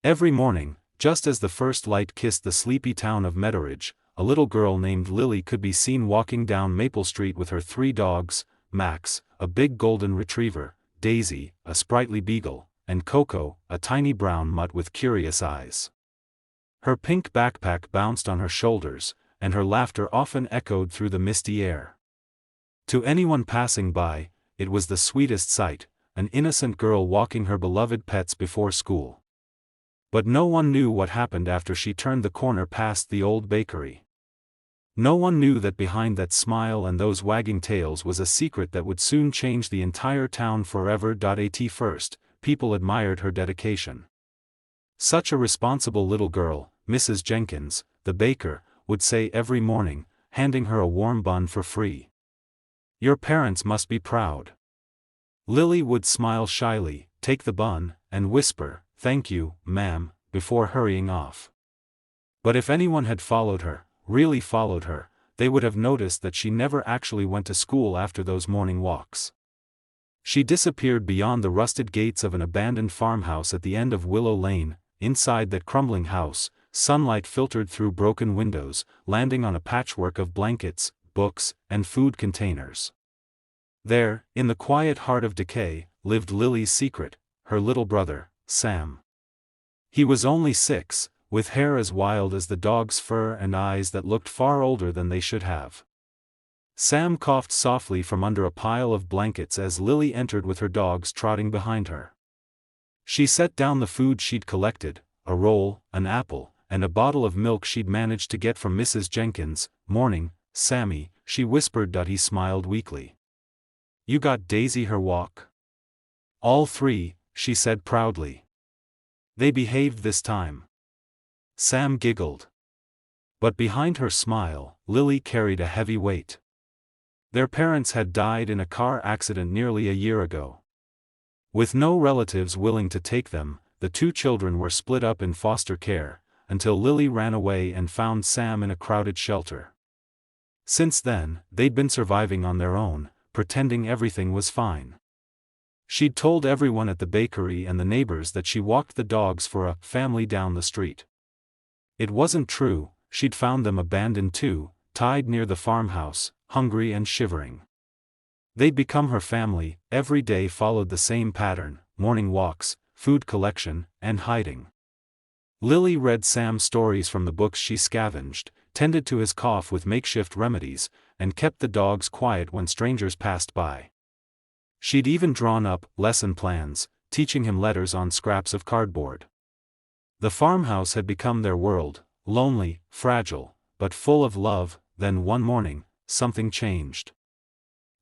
Every morning, just as the first light kissed the sleepy town of Meadowridge, a little girl named Lily could be seen walking down Maple Street with her 3 dogs, Max, a big golden retriever, Daisy, a sprightly beagle, and Coco, a tiny brown mutt with curious eyes. Her pink backpack bounced on her shoulders, and her laughter often echoed through the misty air. To anyone passing by, it was the sweetest sight, an innocent girl walking her beloved pets before school. But no one knew what happened after she turned the corner past the old bakery. No one knew that behind that smile and those wagging tails was a secret that would soon change the entire town forever. At first, people admired her dedication. Such a responsible little girl, Mrs. Jenkins, the baker, would say every morning, handing her a warm bun for free. "Your parents must be proud." Lily would smile shyly, take the bun, and whisper, "Thank you, ma'am," before hurrying off. But if anyone had followed her, really followed her, they would have noticed that she never actually went to school after those morning walks. She disappeared beyond the rusted gates of an abandoned farmhouse at the end of Willow Lane. Inside that crumbling house, sunlight filtered through broken windows, landing on a patchwork of blankets, books, and food containers. There, in the quiet heart of decay, lived Lily's secret, her little brother, Sam. He was only 6, with hair as wild as the dog's fur and eyes that looked far older than they should have. Sam coughed softly from under a pile of blankets as Lily entered with her dogs trotting behind her. She set down the food she'd collected, a roll, an apple, and a bottle of milk she'd managed to get from Mrs. Jenkins. "Morning, Sammy," she whispered. He smiled weakly. "You got Daisy her walk?" "All 3, she said proudly. "They behaved this time." Sam giggled. But behind her smile, Lily carried a heavy weight. Their parents had died in a car accident nearly a year ago. With no relatives willing to take them, the 2 children were split up in foster care, until Lily ran away and found Sam in a crowded shelter. Since then, they'd been surviving on their own, pretending everything was fine. She'd told everyone at the bakery and the neighbors that she walked the dogs for a family down the street. It wasn't true. She'd found them abandoned too, tied near the farmhouse, hungry and shivering. They'd become her family. Every day followed the same pattern: morning walks, food collection, and hiding. Lily read Sam stories from the books she scavenged, tended to his cough with makeshift remedies, and kept the dogs quiet when strangers passed by. She'd even drawn up lesson plans, teaching him letters on scraps of cardboard. The farmhouse had become their world, lonely, fragile, but full of love. Then one morning, something changed.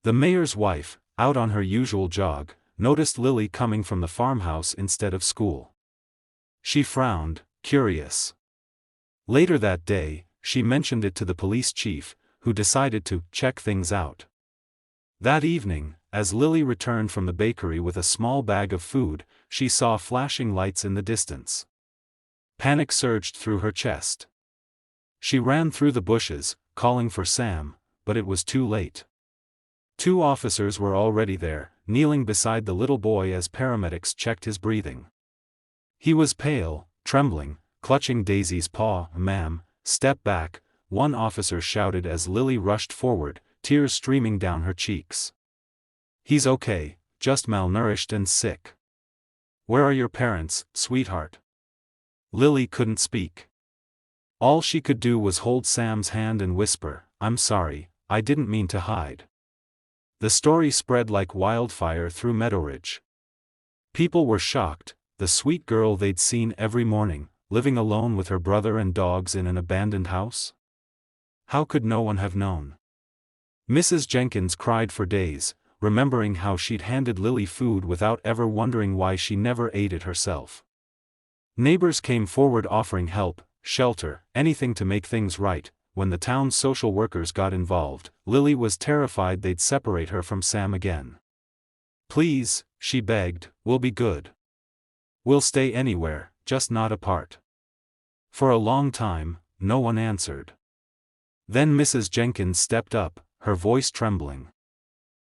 The mayor's wife, out on her usual jog, noticed Lily coming from the farmhouse instead of school. She frowned, curious. Later that day, she mentioned it to the police chief, who decided to check things out. That evening, as Lily returned from the bakery with a small bag of food, she saw flashing lights in the distance. Panic surged through her chest. She ran through the bushes, calling for Sam, but it was too late. 2 officers were already there, kneeling beside the little boy as paramedics checked his breathing. He was pale, trembling, clutching Daisy's paw. "Ma'am, step back," one officer shouted as Lily rushed forward, tears streaming down her cheeks. "He's okay, just malnourished and sick." "Where are your parents, sweetheart?" Lily couldn't speak. All she could do was hold Sam's hand and whisper, "I'm sorry, I didn't mean to hide." The story spread like wildfire through Meadowridge. People were shocked. The sweet girl they'd seen every morning, living alone with her brother and dogs in an abandoned house? How could no one have known? Mrs. Jenkins cried for days, remembering how she'd handed Lily food without ever wondering why she never ate it herself. Neighbors came forward offering help, shelter, anything to make things right. When the town's social workers got involved, Lily was terrified they'd separate her from Sam again. "Please," she begged, "we'll be good. We'll stay anywhere, just not apart." For a long time, no one answered. Then Mrs. Jenkins stepped up, her voice trembling.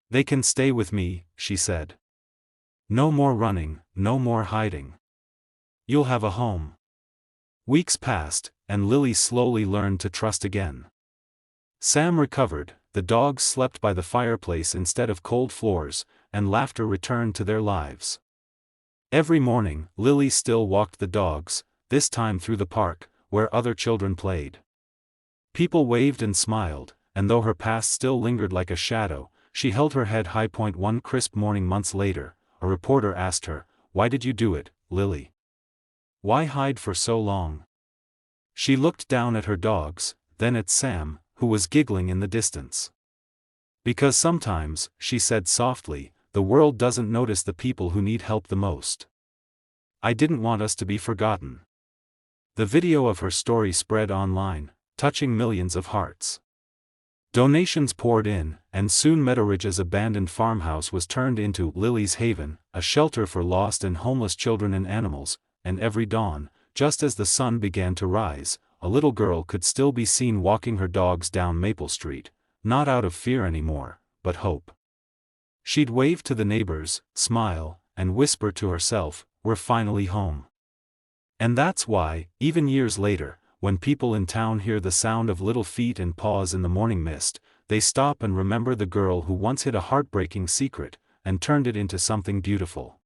"They can stay with me," she said. "No more running, no more hiding. You'll have a home. Weeks passed, and Lily slowly learned to trust again. Sam recovered, the dogs slept by the fireplace instead of cold floors, and laughter returned to their lives. Every morning, Lily still walked the dogs, this time through the park, where other children played. People waved and smiled, and though her past still lingered like a shadow, she held her head high. One crisp morning months later, a reporter asked her, "Why did you do it, Lily? Why hide for so long?" She looked down at her dogs, then at Sam, who was giggling in the distance. "Because sometimes," she said softly, "the world doesn't notice the people who need help the most. I didn't want us to be forgotten." The video of her story spread online, touching millions of hearts. Donations poured in, and soon Meadowridge's abandoned farmhouse was turned into Lily's Haven, a shelter for lost and homeless children and animals, and every dawn, just as the sun began to rise, a little girl could still be seen walking her dogs down Maple Street, not out of fear anymore, but hope. She'd wave to the neighbors, smile, and whisper to herself, "We're finally home." And that's why, even years later, when people in town hear the sound of little feet and paws in the morning mist, they stop and remember the girl who once hid a heartbreaking secret, and turned it into something beautiful.